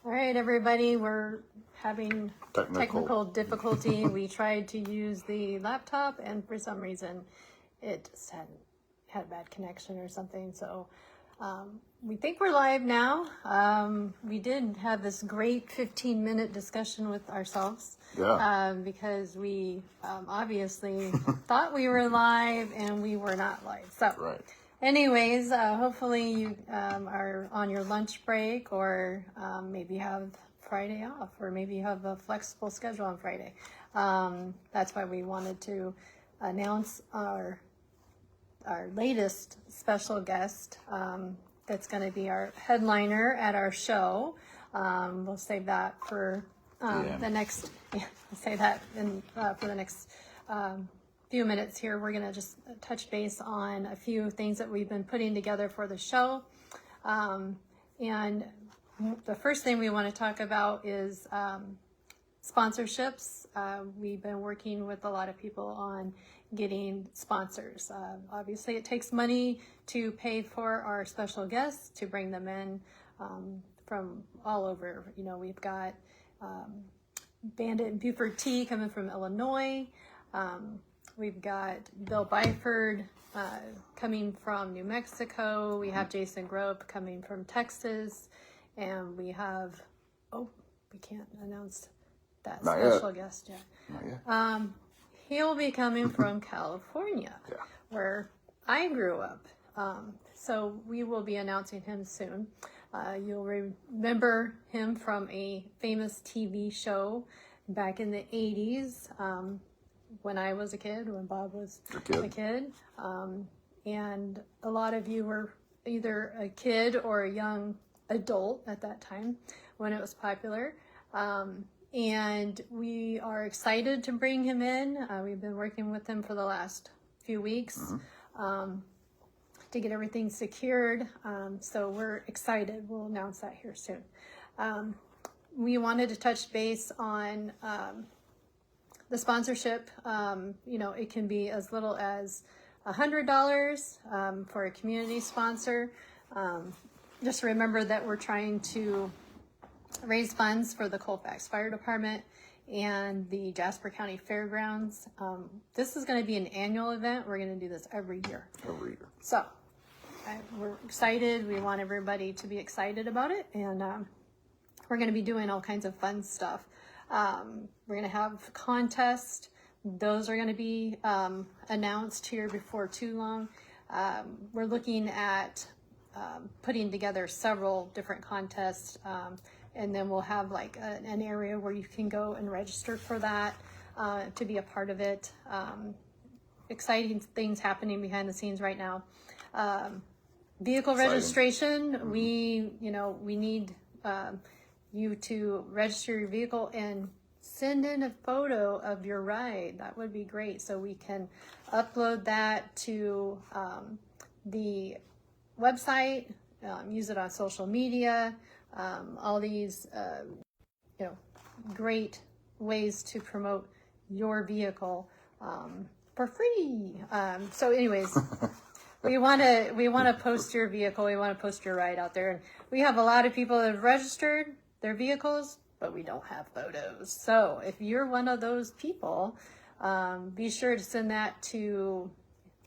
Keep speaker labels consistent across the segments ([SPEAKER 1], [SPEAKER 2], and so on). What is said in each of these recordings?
[SPEAKER 1] All right, everybody, we're having technical difficulty. We tried to use the laptop, and for some reason, it just had a bad connection or something. So we think we're live now. We did have this great 15-minute discussion with ourselves.
[SPEAKER 2] Yeah.
[SPEAKER 1] Because we obviously thought we were live, and we were not live. So.
[SPEAKER 2] Right.
[SPEAKER 1] Anyways, hopefully you are on your lunch break, or maybe have Friday off, or maybe you have a flexible schedule on Friday. That's why we wanted to announce our latest special guest. That's going to be our headliner at our show. We'll save that for the next. Yeah, we'll say that for the next. Few minutes here. We're going to just touch base on a few things that we've been putting together for the show. And the first thing we want to talk about is sponsorships. We've been working with a lot of people on getting sponsors. Obviously, it takes money to pay for our special guests, to bring them in from all over. You know, we've got Bandit and Buford Tea coming from Illinois. We've got Bill Byford coming from New Mexico. We have Jason Grove coming from Texas. And we have, we can't announce that
[SPEAKER 2] Not
[SPEAKER 1] special
[SPEAKER 2] yet.
[SPEAKER 1] guest yet.
[SPEAKER 2] Not yet.
[SPEAKER 1] He'll be coming from California,
[SPEAKER 2] Yeah.
[SPEAKER 1] where I grew up. So we will be announcing him soon. You'll remember him from a famous TV show back in the 80s. When I was a kid, when Bob was a kid. And a lot of you were either a kid or a young adult at that time when it was popular. And we are excited to bring him in. We've been working with him for the last few weeks to get everything secured. So we're excited. We'll announce that here soon. We wanted to touch base on the sponsorship. You know, it can be as little as $100 for a community sponsor. Just remember that we're trying to raise funds for the Colfax Fire Department and the Jasper County Fairgrounds. This is going to be an annual event. We're going to do this every year.
[SPEAKER 2] Every year.
[SPEAKER 1] So we're excited. We want everybody to be excited about it. And we're going to be doing all kinds of fun stuff. We're going to have contests. Those are going to be announced here before too long. We're looking at putting together several different contests, and then we'll have like an area where you can go and register for that to be a part of it. Exciting things happening behind the scenes right now. Vehicle registration. We need you to register your vehicle and send in a photo of your ride. That would be great, so we can upload that to the website, use it on social media, all these great ways to promote your vehicle for free. So anyways, we want to post your vehicle. We want to post your ride out there, and we have a lot of people that have registered their vehicles, but we don't have photos. So if you're one of those people, be sure to send that to,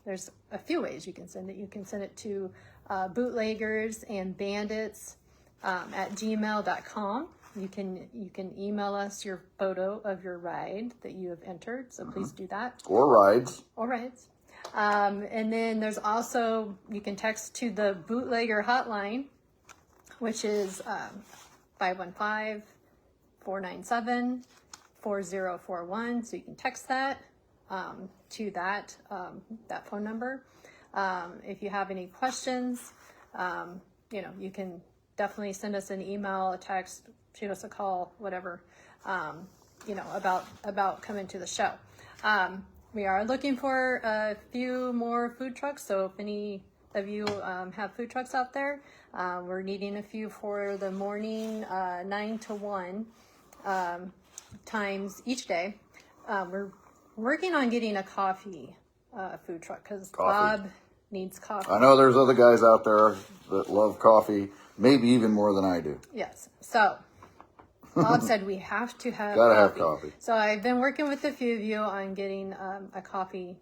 [SPEAKER 1] there's a few ways you can send it. You can send it to Bootleggers and Bandits at gmail.com. You can email us your photo of your ride that you have entered. So please do that.
[SPEAKER 2] Or rides.
[SPEAKER 1] And then there's also, you can text to the Bootlegger hotline, which is 515-497-4041. So you can text that to that phone number. If you have any questions, you can definitely send us an email, a text, shoot us a call, whatever, about coming to the show. We are looking for a few more food trucks. So if any of you have food trucks out there, we're needing a few for the morning 9 to 1 times each day. We're working on getting a coffee food truck because Bob needs coffee.
[SPEAKER 2] I know there's other guys out there that love coffee, maybe even more than I do.
[SPEAKER 1] Yes. So Bob said we have to have
[SPEAKER 2] Gotta
[SPEAKER 1] coffee.
[SPEAKER 2] have coffee.
[SPEAKER 1] So I've been working with a few of you on getting a coffee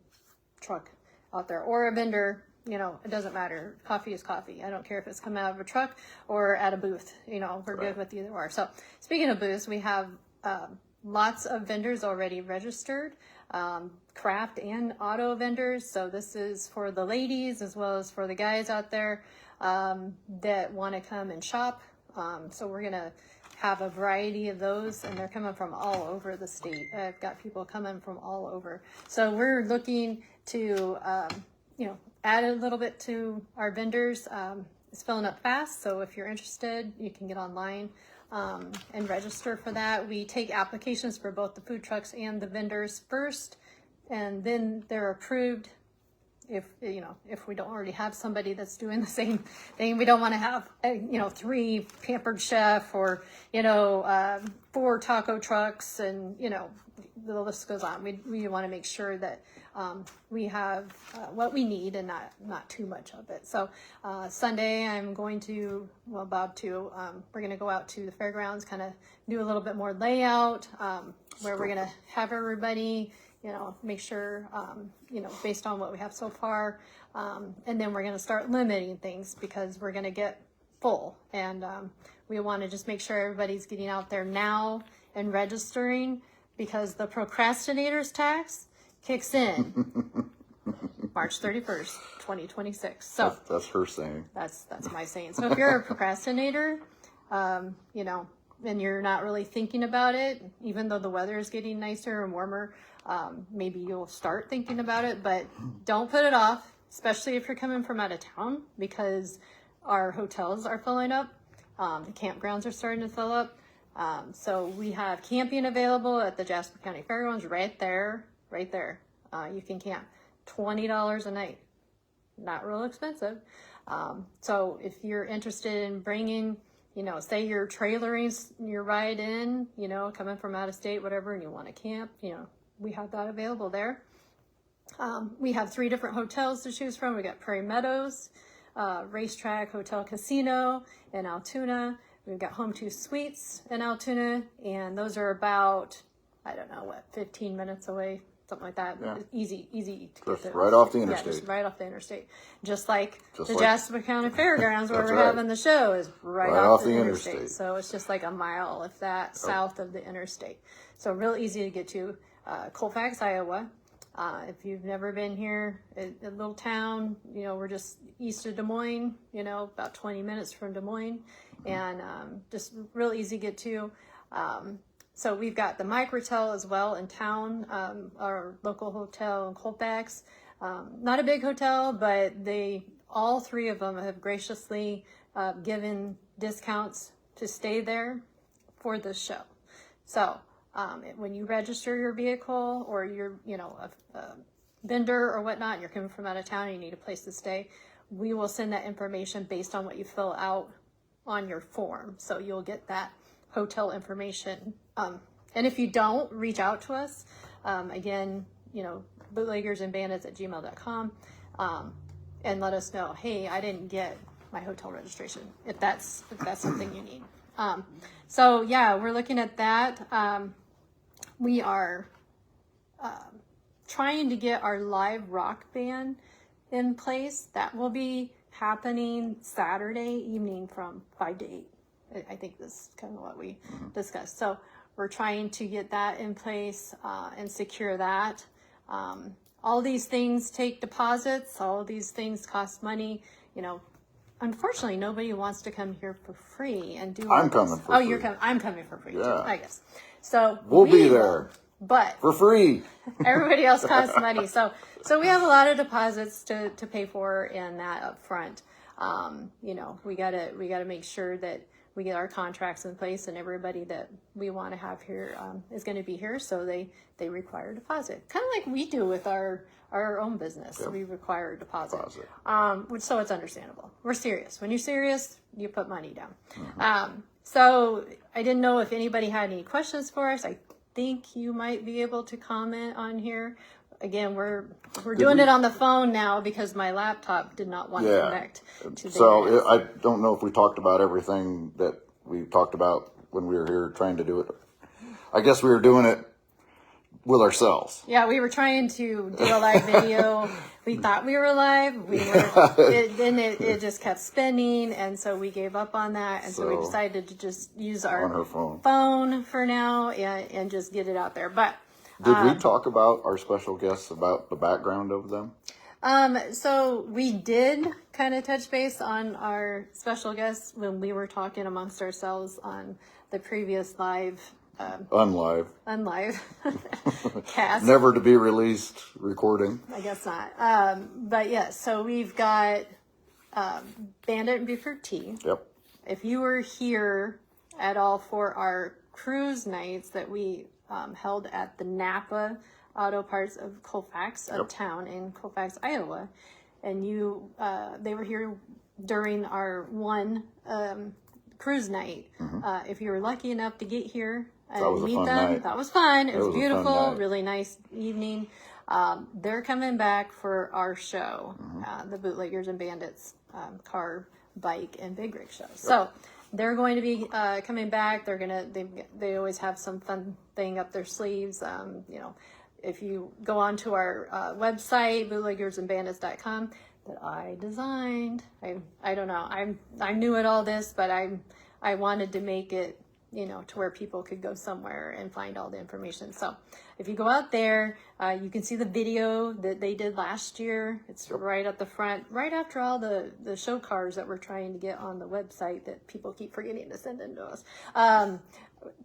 [SPEAKER 1] truck out there or a vendor. You know, it doesn't matter. Coffee is coffee. I don't care if it's coming out of a truck or at a booth. You know, we're good with either or. So speaking of booths, we have lots of vendors already registered, craft and auto vendors. So this is for the ladies as well as for the guys out there that want to come and shop. So we're going to have a variety of those, and they're coming from all over the state. I've got people coming from all over. So we're looking to, add a little bit to our vendors. It's filling up fast, so if you're interested, you can get online and register for that. We take applications for both the food trucks and the vendors first, and then they're approved. If we don't already have somebody that's doing the same thing, we don't want to have 3 Pampered Chef or 4 taco trucks, and the list goes on. We want to make sure that we have what we need and not too much of it. So Sunday I'm going to, Bob too, we're going to go out to the fairgrounds, kind of do a little bit more layout where we're going to have everybody make sure, based on what we have so far. And then we're going to start limiting things because we're going to get full. And we want to just make sure everybody's getting out there now and registering, because the procrastinators tax kicks in March 31st, 2026. So
[SPEAKER 2] that's her saying.
[SPEAKER 1] That's my saying. So if you're a procrastinator, and you're not really thinking about it, even though the weather is getting nicer and warmer, maybe you'll start thinking about it, but don't put it off, especially if you're coming from out of town, because our hotels are filling up. The campgrounds are starting to fill up. So we have camping available at the Jasper County Fairgrounds right there. You can camp. $20 a night. Not real expensive. So if you're interested in bringing, say you're trailering your ride in, coming from out of state, whatever, and you want to camp, we have that available there. We have 3 different hotels to choose from. We got Prairie Meadows, Racetrack Hotel Casino in Altoona. We've got Home 2 Suites in Altoona, and those are about, 15 minutes away, something like that.
[SPEAKER 2] Yeah.
[SPEAKER 1] Easy to get to.
[SPEAKER 2] Right off the interstate.
[SPEAKER 1] Yeah, just right off the interstate. Just like the Jasper County Fairgrounds where we're having the show is right off the interstate. So it's just like a mile, if that, south of the interstate. So real easy to get to. Colfax, Iowa. If you've never been here, a little town, we're just east of Des Moines, about 20 minutes from Des Moines, and just real easy to get to. So we've got the Microtel as well in town, our local hotel in Colfax. Not a big hotel, but all 3 of them have graciously given discounts to stay there for the show. So when you register your vehicle, or you're, a vendor or whatnot, and you're coming from out of town and you need a place to stay, we will send that information based on what you fill out on your form. So you'll get that hotel information. And if you don't, reach out to us. Again, Bootleggers and Bandits at gmail.com, and let us know, hey, I didn't get my hotel registration, if that's something you need. So yeah, we're looking at that. We are trying to get our live rock band in place. That will be happening Saturday evening from 5 to 8. I think this is kind of what we discussed. So we're trying to get that in place and secure that. All these things take deposits. All these things cost money. Unfortunately, nobody wants to come here for free and do.
[SPEAKER 2] I'm coming for free.
[SPEAKER 1] You're coming. I'm coming for free too,
[SPEAKER 2] Yeah.
[SPEAKER 1] I guess. So
[SPEAKER 2] We'll be there.
[SPEAKER 1] But
[SPEAKER 2] for free.
[SPEAKER 1] Everybody else costs money. So we have a lot of deposits to pay for in that up front. We gotta make sure that we get our contracts in place, and everybody that we want to have here is going to be here. So they require a deposit, kind of like we do with our own business. Yep. We require a deposit. So it's understandable. We're serious. When you're serious, you put money down. Mm-hmm. So I didn't know if anybody had any questions for us. I think you might be able to comment on here. Again, we're doing it on the phone now because my laptop did not want to connect to the internet.
[SPEAKER 2] I don't know if we talked about everything that we talked about when we were here trying to do it. I guess we were doing it with ourselves.
[SPEAKER 1] Yeah, we were trying to do a live video. We thought we were live. Then it just kept spinning, and so we gave up on that. And so we decided to just use our phone for now and just get it out there. But
[SPEAKER 2] did we talk about our special guests, about the background of them?
[SPEAKER 1] So we did kind of touch base on our special guests when we were talking amongst ourselves on the previous live.
[SPEAKER 2] Unlive
[SPEAKER 1] cast.
[SPEAKER 2] Never to be released recording.
[SPEAKER 1] I guess not. But yes, so we've got Bandit and Buford Tea.
[SPEAKER 2] Yep.
[SPEAKER 1] If you were here at all for our cruise nights that we held at the Napa Auto Parts of Colfax, a town in Colfax, Iowa, and they were here during our one cruise night. If you were lucky enough to get here and meet them,
[SPEAKER 2] night.
[SPEAKER 1] that was fun. It was beautiful, really nice evening. They're coming back for our show, the Bootleggers and Bandits car, bike, and big rig show. Yep. So they're going to be coming back. They always have some fun thing up their sleeves. If you go onto our website, bootleggersandbandits.com, that I designed. I don't know. I'm new at all this, but I wanted to make it, to where people could go somewhere and find all the information. So if you go out there, you can see the video that they did last year. It's right at the front, right after all the show cars that we're trying to get on the website that people keep forgetting to send in to us.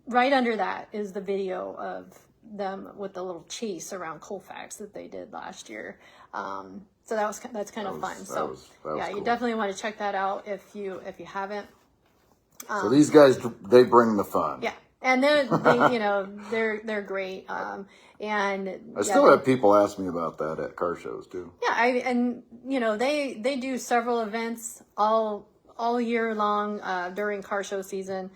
[SPEAKER 1] Right under that is the video of them with the little chase around Colfax that they did last year. So that's kind of fun. So yeah, cool. You definitely want to check that out if you haven't.
[SPEAKER 2] So these guys, they bring the fun.
[SPEAKER 1] Yeah, and they're great. And
[SPEAKER 2] I still have people ask me about that at car shows too.
[SPEAKER 1] Yeah, they do several events all year long during car show season.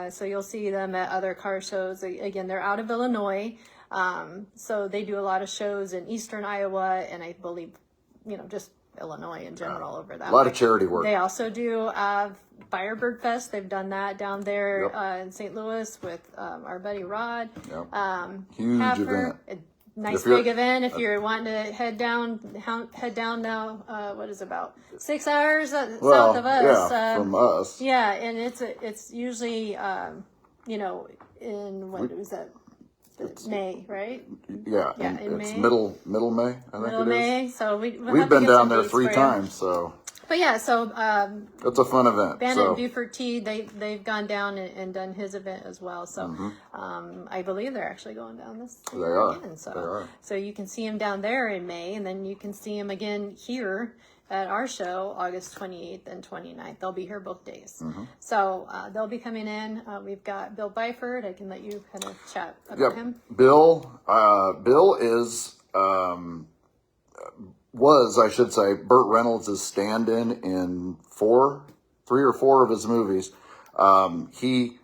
[SPEAKER 1] So you'll see them at other car shows. Again, they're out of Illinois, so they do a lot of shows in eastern Iowa, and I believe just Illinois in general over that.
[SPEAKER 2] A lot of charity work.
[SPEAKER 1] They also do Firebird Fest. They've done that down there in St. Louis with our buddy Rod.
[SPEAKER 2] Huge
[SPEAKER 1] Haffer.
[SPEAKER 2] event.
[SPEAKER 1] Nice big event if you're wanting to head down now. What is it, about 6 hours south of us?
[SPEAKER 2] Yeah, from us.
[SPEAKER 1] Yeah, and it's usually in what was that? May, right?
[SPEAKER 2] Yeah,
[SPEAKER 1] in
[SPEAKER 2] it's
[SPEAKER 1] May.
[SPEAKER 2] middle May, I think
[SPEAKER 1] Middle
[SPEAKER 2] it is.
[SPEAKER 1] May. So
[SPEAKER 2] we've been down there 3 times, so.
[SPEAKER 1] But yeah, so
[SPEAKER 2] it's a fun event.
[SPEAKER 1] Bandit and Buford Tea, they've gone down and done his event as well. So I believe they're actually going down this year again. So,
[SPEAKER 2] they are.
[SPEAKER 1] So you can see them down there in May, and then you can see them again here at our show, August 28th and 29th. They'll be here both days. So they'll be coming in. We've got Bill Byford. I can let you kind of chat about him. Bill
[SPEAKER 2] is, I should say, Burt Reynolds' stand-in in 3 or 4 of his movies. He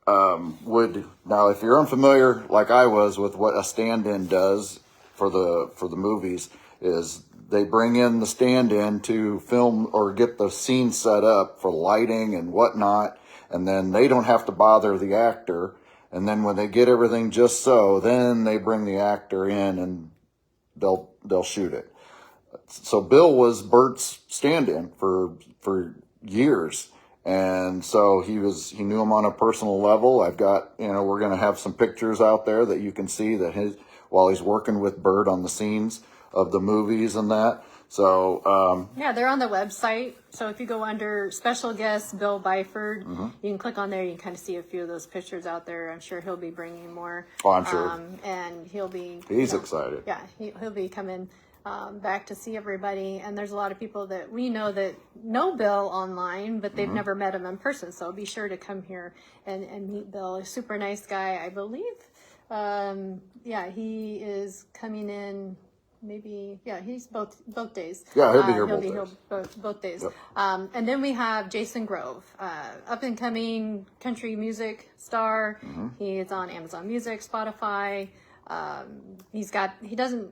[SPEAKER 2] would, now if you're unfamiliar like I was with what a stand-in does for the movies, is they bring in the stand-in to film or get the scene set up for lighting and whatnot, and then they don't have to bother the actor. And then when they get everything just so, then they bring the actor in and they'll shoot it. So Bill was Bert's stand-in for years. And so he knew him on a personal level. I've got, we're going to have some pictures out there that you can see that while he's working with Bert on the scenes of the movies and that. So,
[SPEAKER 1] yeah, they're on the website. So if you go under special guest Bill Byford, you can click on there. You can kind of see a few of those pictures out there. I'm sure he'll be bringing more.
[SPEAKER 2] Oh, I'm sure.
[SPEAKER 1] And
[SPEAKER 2] he's excited.
[SPEAKER 1] Yeah, he'll be coming back to see everybody. And there's a lot of people that we know that know Bill online, but they've never met him in person. So be sure to come here and meet Bill. He's a super nice guy, I believe. He is coming in. Maybe, he's both days.
[SPEAKER 2] Yeah, he'll be here
[SPEAKER 1] both days.
[SPEAKER 2] Yep.
[SPEAKER 1] And then we have Jason Grove, up and coming country music star. He is on Amazon Music, Spotify. He doesn't,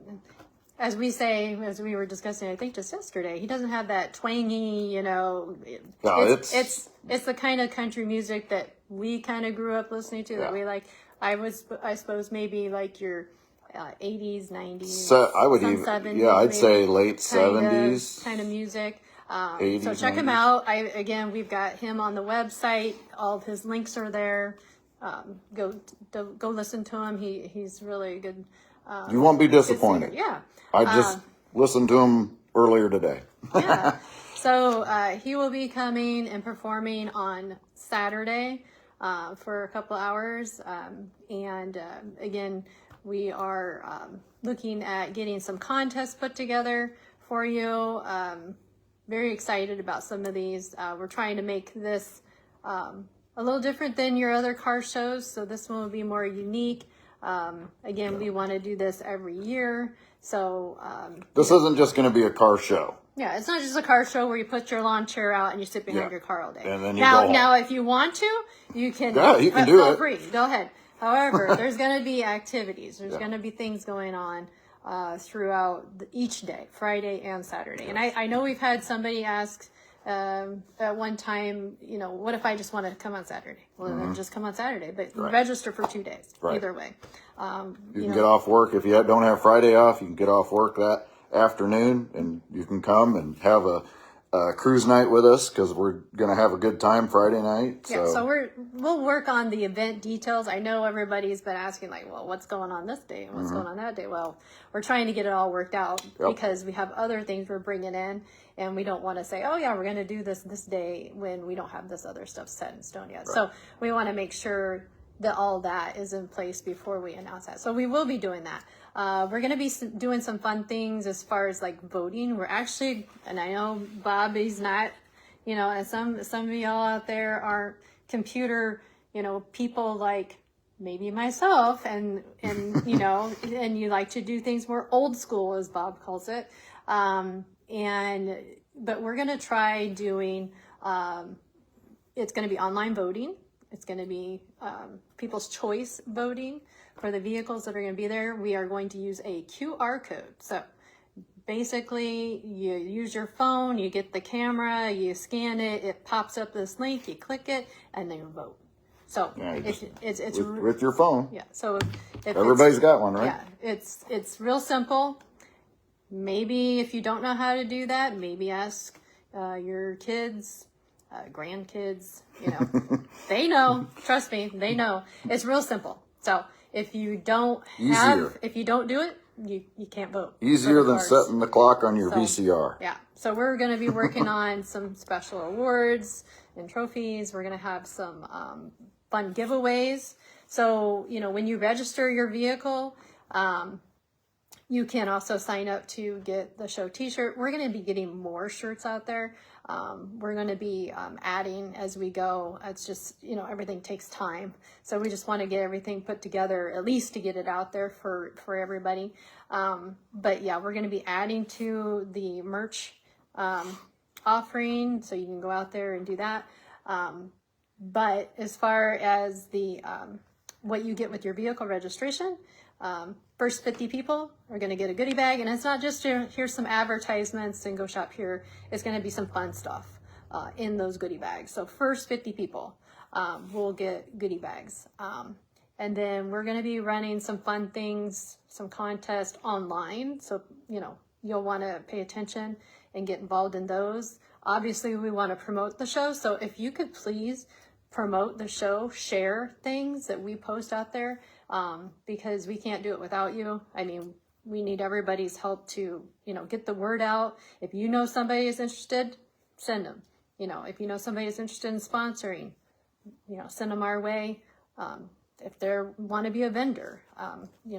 [SPEAKER 1] as we were discussing, I think just yesterday, he doesn't have that twangy, it's the kind of country music that we kind of grew up listening to, that we like. I suppose maybe like your 80s, 90s,
[SPEAKER 2] So I would
[SPEAKER 1] some
[SPEAKER 2] even,
[SPEAKER 1] 70s,
[SPEAKER 2] I'd
[SPEAKER 1] maybe,
[SPEAKER 2] say late 70s.
[SPEAKER 1] kind of music.
[SPEAKER 2] 80s,
[SPEAKER 1] So check him
[SPEAKER 2] 90s.
[SPEAKER 1] out. We've got him on the website. All of his links are there. Go listen to him. He's really good.
[SPEAKER 2] You won't be disappointed.
[SPEAKER 1] Yeah.
[SPEAKER 2] I just listened to him earlier today.
[SPEAKER 1] Yeah. So he will be coming and performing on Saturday for a couple hours. Again, we are looking at getting some contests put together for you. Very excited about some of these. We're trying to make this a little different than your other car shows, so this one will be more unique. Again, we want to do this every year, so
[SPEAKER 2] this isn't just going to be a car show.
[SPEAKER 1] yeah, it's not just a car show where you put your lawn chair out and you sit behind your car all day.
[SPEAKER 2] And then you
[SPEAKER 1] now,
[SPEAKER 2] go home.
[SPEAKER 1] now, if you want to, you can.
[SPEAKER 2] Yeah, you can do
[SPEAKER 1] feel
[SPEAKER 2] it.
[SPEAKER 1] free. Go ahead. However, there's going to be activities. There's going to be things going on throughout each day, Friday and Saturday. And I know we've had somebody ask at one time, what if I just want to come on Saturday? Well, then just come on Saturday, but register for 2 days. Either way.
[SPEAKER 2] You can get off work. If you don't have Friday off, you can get off work that afternoon and you can come and have a cruise night with us, because we're going to have a good time Friday night.
[SPEAKER 1] Yeah, so we'll work on the event details. I know everybody's been asking, like, well, what's going on this day and what's going on that day? Well, we're trying to get it all worked out because we have other things we're bringing in, and we don't want to say, oh yeah, we're going to do this day when we don't have this other stuff set in stone yet. So we want to make sure that all that is in place before we announce that. So we will be doing that. We're going to be doing some fun things as far as like voting. We're actually, and I know Bob, he's not, and some of y'all out there are computer, people like maybe myself, and and you like to do things more old school, as Bob calls it. But we're going to try doing, it's going to be online voting. It's going to be people's choice voting for the vehicles that are going to be there. We are going to use a QR code. So basically, you use your phone, you get the camera, you scan it, it pops up this link, you click it, and then you vote. So it's
[SPEAKER 2] with your phone.
[SPEAKER 1] Yeah. So if
[SPEAKER 2] everybody's got one, right?
[SPEAKER 1] Yeah. It's real simple. Maybe if you don't know how to do that, maybe ask your kids. Grandkids, they know. Trust me, they know. It's real simple. So if you don't do it, you can't vote.
[SPEAKER 2] Easier than setting the clock on your VCR.
[SPEAKER 1] Yeah. So we're going to be working on some special awards and trophies. We're going to have some fun giveaways. So when you register your vehicle, you can also sign up to get the show t-shirt. We're going to be getting more shirts out there. We're going to be adding as we go. It's just, everything takes time. So we just want to get everything put together, at least to get it out there for everybody. But yeah, we're going to be adding to the merch offering, so you can go out there and do that. But as far as the what you get with your vehicle registration, first 50 people are going to get a goodie bag, and it's not just here's some advertisements and go shop here. It's going to be some fun stuff in those goodie bags. So first 50 people will get goodie bags. And then we're going to be running some fun things, some contests online. So, you'll want to pay attention and get involved in those. Obviously, we want to promote the show. So if you could please promote the show, share things that we post out there, because we can't do it without you. I mean, we need everybody's help to, get the word out. If you know somebody is interested, send them. If you know somebody is interested in sponsoring, send them our way. If they want to be a vendor,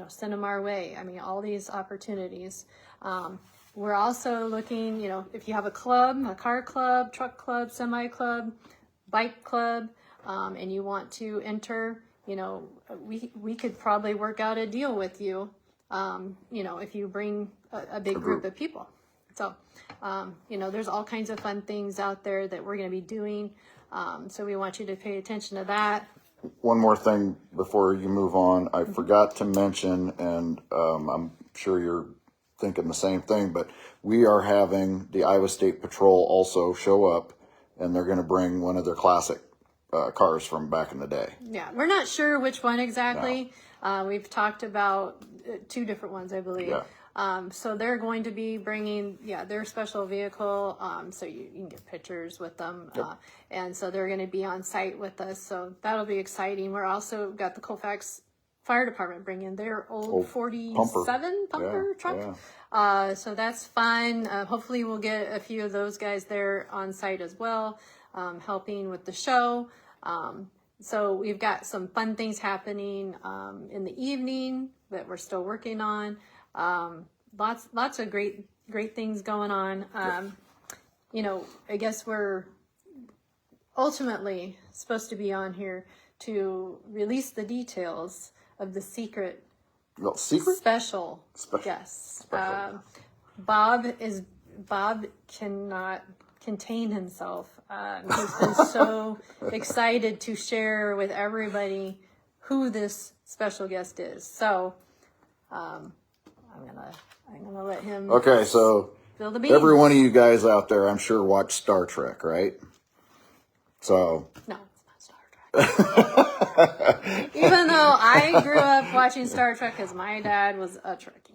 [SPEAKER 1] send them our way. I mean, all these opportunities. We're also looking, if you have a club, a car club, truck club, semi club, bike club, and you want to enter, we could probably work out a deal with you, if you bring a big group of people. So, there's all kinds of fun things out there that we're going to be doing. So we want you to pay attention to that.
[SPEAKER 2] One more thing before you move on. I forgot to mention, and I'm sure you're thinking the same thing, but we are having the Iowa State Patrol also show up, and they're going to bring one of their classic cars from back in the day.
[SPEAKER 1] Yeah, we're not sure which one exactly. No. We've talked about 2 different ones, I believe. Yeah. So they're going to be bringing, their special vehicle, so you can get pictures with them. Yep. And so they're going to be on site with us. So that'll be exciting. We're also got the Colfax Fire Department bringing their old 47 pumper truck. Yeah. So that's fun. Hopefully we'll get a few of those guys there on site as well, helping with the show. So we've got some fun things happening in the evening that we're still working on. Lots of great things going on. I guess we're ultimately supposed to be on here to release the details of the secret special guest. Bob cannot contain himself. He's been so excited to share with everybody who this special guest is. So I'm gonna let him.
[SPEAKER 2] Okay, so every one of you guys out there, I'm sure, watch Star Trek, right? So
[SPEAKER 1] no, it's not Star Trek. Even though I grew up watching Star Trek because my dad was a Trekkie.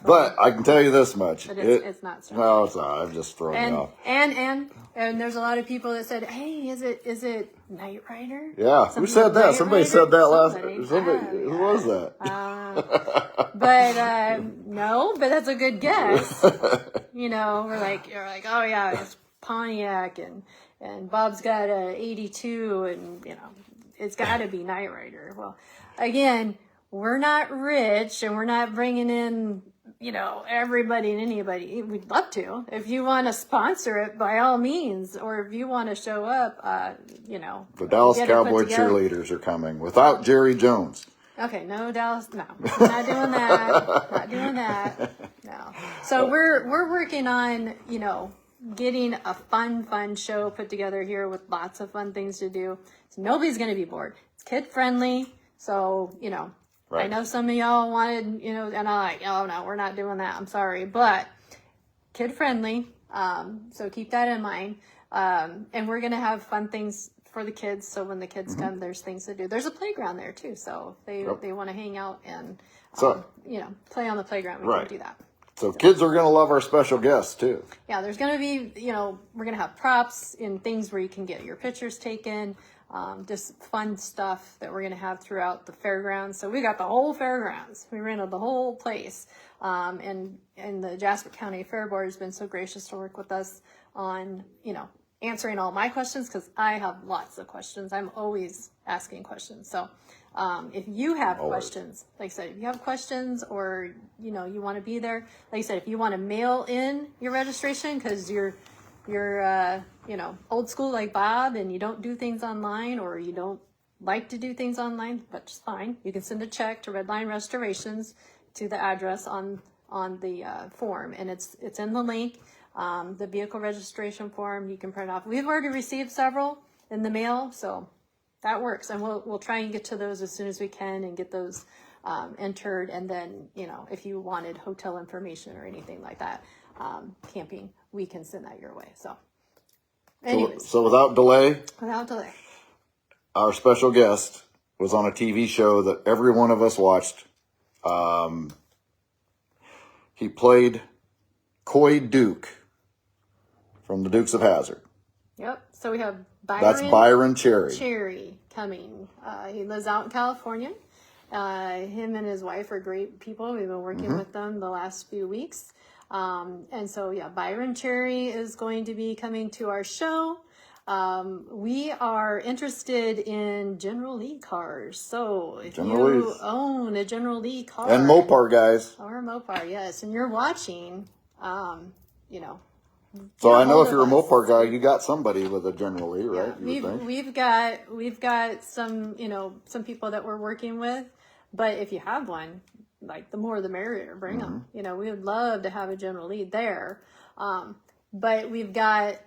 [SPEAKER 2] But I can tell you this much:
[SPEAKER 1] but it's not Star Trek.
[SPEAKER 2] No, it's not. I'm just throwing it off.
[SPEAKER 1] And there's a lot of people that said, "Hey, is it Knight Rider?"
[SPEAKER 2] Yeah, who said that? Somebody said that last. Somebody. Who was that?
[SPEAKER 1] But no, but that's a good guess. You're like, oh yeah, it's Pontiac, and Bob's got a 82, and it's got to be Knight Rider. Well, again, we're not rich, and we're not bringing in everybody and anybody. We'd love to. If you want to sponsor it, by all means, or if you want to show up,
[SPEAKER 2] the Dallas Cowboy cheerleaders are coming without Jerry Jones.
[SPEAKER 1] Okay, no Dallas, no, not doing that. Not doing that. No. So we're working on getting a fun show put together here with lots of fun things to do. So nobody's going to be bored. It's kid friendly. So right. I know some of y'all wanted and I'm like, oh no, we're not doing that. I'm sorry, but kid friendly. So keep that in mind. And we're going to have fun things for the kids, so when the kids come, there's things to do. There's a playground there too, so if they want to hang out and play on the playground, we can do that.
[SPEAKER 2] So kids are going to love our special guests too.
[SPEAKER 1] Yeah, there's going to be, we're going to have props and things where you can get your pictures taken, just fun stuff that we're going to have throughout the fairgrounds. So we got the whole fairgrounds. We rented the whole place, and the Jasper County Fair Board has been so gracious to work with us on, answering all my questions, because I have lots of questions. I'm always asking questions. So if you have questions, like I said, if you have questions or, you want to be there, like I said, if you want to mail in your registration because you're old school like Bob and you don't do things online, or you don't like to do things online, that's fine. You can send a check to Redline Restorations to the address on the form, and it's in the link. The vehicle registration form you can print off. We've already received several in the mail, so that works. And we'll try and get to those as soon as we can and get those entered. And then, if you wanted hotel information or anything like that, camping, we can send that your way. So, anyways.
[SPEAKER 2] So without delay,
[SPEAKER 1] our
[SPEAKER 2] special guest was on a TV show that every one of us watched. He played Coy Duke from the Dukes of Hazzard.
[SPEAKER 1] Yep. So we have Byron.
[SPEAKER 2] That's Byron Cherry.
[SPEAKER 1] Cherry coming. He lives out in California. Him and his wife are great people. We've been working with them the last few weeks. And so, Byron Cherry is going to be coming to our show. We are interested in General Lee cars. So if you own a General Lee car.
[SPEAKER 2] And Mopar, guys.
[SPEAKER 1] Or a Mopar, yes. And you're watching,
[SPEAKER 2] So I know if you're a Mopar guy, you got somebody with a General Lee, right?
[SPEAKER 1] Yeah, we've got some, some people that we're working with, but if you have one, like the more the merrier, bring them. We would love to have a General Lee there. But we've got,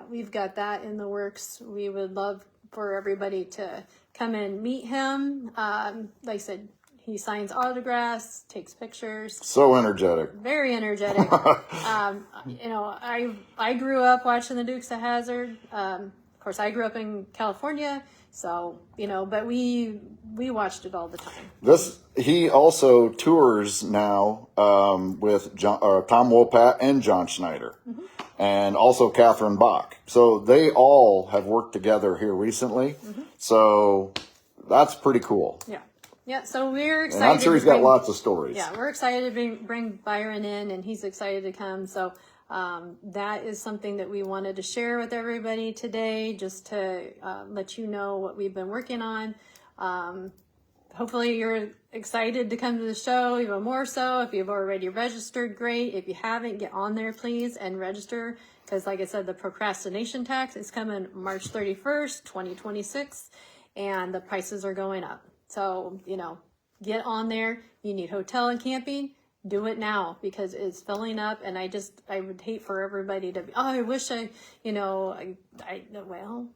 [SPEAKER 1] we've got that in the works. We would love for everybody to come and meet him. Like I said, he signs autographs, takes pictures.
[SPEAKER 2] So energetic.
[SPEAKER 1] Very energetic. I grew up watching the Dukes of Hazzard. Of course, I grew up in California, so, you know, but we watched it all the time.
[SPEAKER 2] He also tours now with Tom Wopat and John Schneider, and also Catherine Bach. So they all have worked together here recently. So that's pretty cool.
[SPEAKER 1] Yeah. Yeah, so we're excited.
[SPEAKER 2] And I'm sure he's got lots of stories.
[SPEAKER 1] Yeah, we're excited to bring Byron in, and he's excited to come. So that is something that we wanted to share with everybody today, just to let you know what we've been working on. Hopefully you're excited to come to the show, even more so. If you've already registered, great. If you haven't, get on there, please, and register. Because like I said, the procrastination tax is coming March 31st, 2026, and the prices are going up. So, you know, get on there. You need hotel and camping. Do it now, because it's filling up. And I would hate for everybody to be, oh, I wish I, you know, well,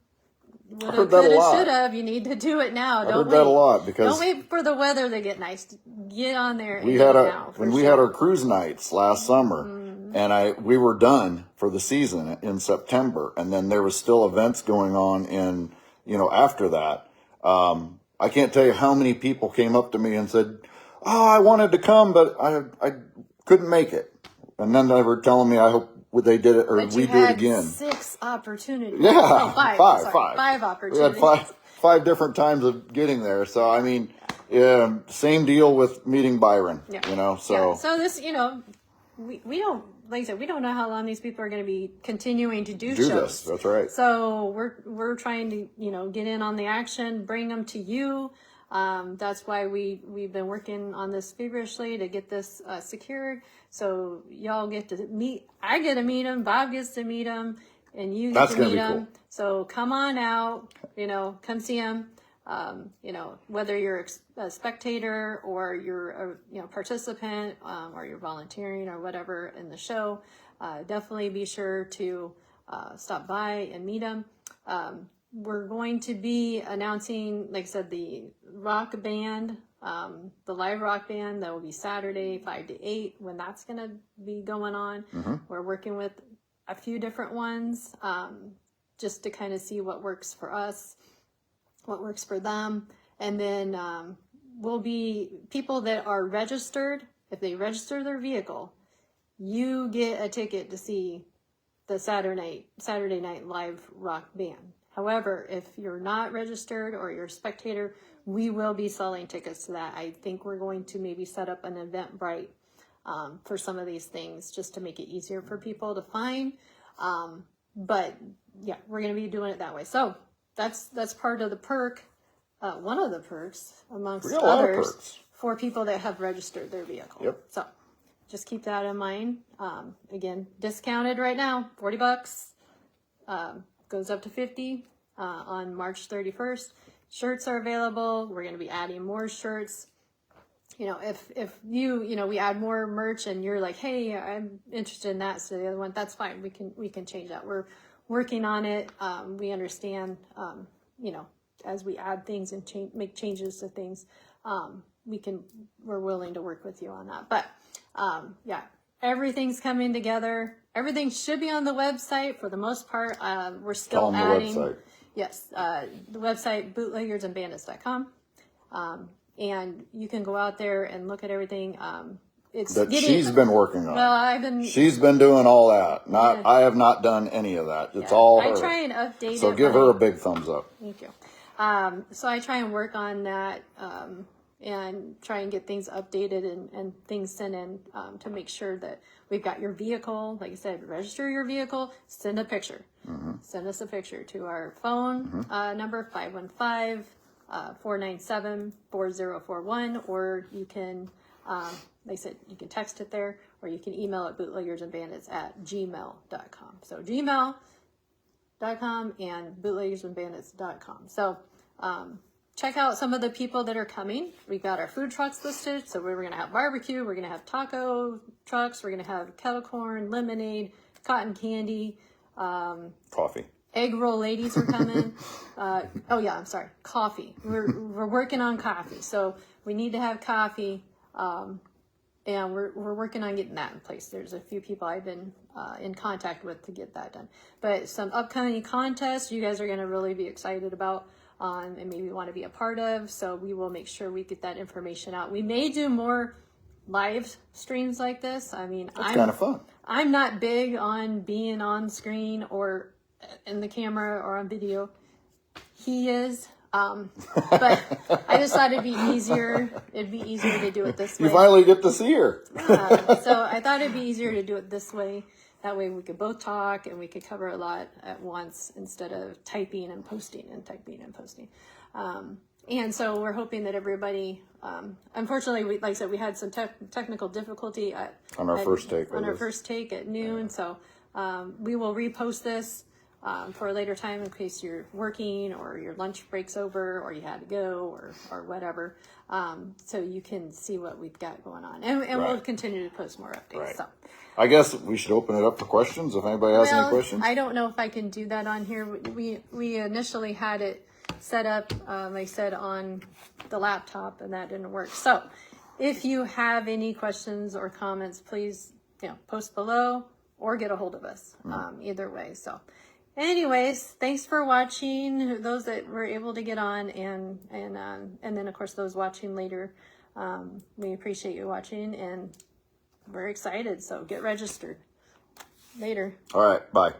[SPEAKER 1] woulda, coulda, shoulda. You need to do it now.
[SPEAKER 2] I heard that a lot, because
[SPEAKER 1] don't wait for the weather to get nice. Get on there.
[SPEAKER 2] We had our cruise nights last summer, and we were done for the season in September, and then there was still events going on in, you know, after that. I can't tell you how many people came up to me and said, "Oh, I wanted to come, but I couldn't make it." And then they were telling me, "I hope they did it, or we do it again."
[SPEAKER 1] 6 opportunities.
[SPEAKER 2] Yeah,
[SPEAKER 1] no, 5.
[SPEAKER 2] Five
[SPEAKER 1] opportunities.
[SPEAKER 2] We had five different times of getting there. So I mean, same deal with meeting Byron.
[SPEAKER 1] Yeah.
[SPEAKER 2] You know, so
[SPEAKER 1] so this, you know, we don't, like I said, we don't know how long these people are going to be continuing to do shows.
[SPEAKER 2] This. That's right.
[SPEAKER 1] So we're trying to, you know, get in on the action, bring them to you. That's why we've been working on this feverishly to get this secured. So y'all get to meet. I get to meet them. Bob gets to meet them, and you get to meet them. Cool. So come on out. You know, come see them. You know, whether you're a spectator or you're a participant, or you're volunteering or whatever in the show, definitely be sure to stop by and meet them. We're going to be announcing, like I said, the rock band, the live rock band. That will be Saturday, 5 to 8, when that's going to be going on. We're working with a few different ones, just to kind of see what works for us, what works for them. And then will be people that are registered. If they register their vehicle, you get a ticket to see the Saturday night live rock band. However, if you're not registered or you're a spectator, we will be selling tickets to that. I think we're going to maybe set up an Eventbrite for some of these things, just to make it easier for people to find. But yeah, we're going to be doing it that way. So that's part of the perk, one of the perks amongst others, for people that have registered their vehicle.
[SPEAKER 2] Yep.
[SPEAKER 1] So just keep that in mind. Again, discounted right now, $40. Goes up to $50 on March 31st. Shirts are available. We're going to be adding more shirts. You know, if you know, we add more merch and you're like, hey, I'm interested in that, so the other one, that's fine. We can change that. We're working on it. We understand, you know, as we add things and make changes to things, we're willing to work with you on that. But yeah, everything's coming together. Everything should be on the website for the most part. We're still adding. The website. Yes, the website, bootleggersandbandits.com. And you can go out there and look at everything. She's been working on. Well, she's been doing all that. I have not done any of that. It's all her. I try and update it.
[SPEAKER 2] So give her a big thumbs up.
[SPEAKER 1] Thank you. So I try and work on that, and try and get things updated and things sent in, to make sure that we've got your vehicle. Like I said, register your vehicle, send a picture. Send us a picture to our phone number, 515-497-4041, or you can, like I said, you can text it there, or you can email at bootleggersandbandits@gmail.com. So gmail.com and bootleggersandbandits.com. So check out some of the people that are coming. We've got our food trucks listed. So we're going to have barbecue. We're going to have taco trucks. We're going to have kettle corn, lemonade, cotton candy,
[SPEAKER 2] coffee.
[SPEAKER 1] Egg roll ladies are coming. Coffee. We're working on coffee. So we need to have coffee. And we're working on getting that in place. There's a few people I've been in contact with to get that done. But some upcoming contests you guys are going to really be excited about and maybe want to be a part of. So we will make sure we get that information out. We may do more live streams like this. I mean,
[SPEAKER 2] It's kind of fun.
[SPEAKER 1] I'm not big on being on screen or in the camera or on video. He is. But I just thought it'd be easier. It'd be easier to do it this way.
[SPEAKER 2] You finally get to see her.
[SPEAKER 1] So I thought it'd be easier to do it this way. That way we could both talk and we could cover a lot at once instead of typing and posting and typing and posting. And so we're hoping that everybody, unfortunately, like I said, we had some technical difficulty
[SPEAKER 2] On our first take.
[SPEAKER 1] On our first take at noon. Yeah. So we will repost this for a later time in case you're working or your lunch break's over or you had to go or whatever. So you can see what we've got going on. And we'll continue to post more updates. Right. So
[SPEAKER 2] I guess we should open it up for questions if anybody has any questions.
[SPEAKER 1] I don't know if I can do that on here. We initially had it set up, like I said, on the laptop, and that didn't work. So if you have any questions or comments, please post below or get a hold of us. Either way. So anyways, thanks for watching, those that were able to get on, and then of course those watching later. We appreciate you watching, and we're excited, so get registered. Later.
[SPEAKER 2] All right, bye.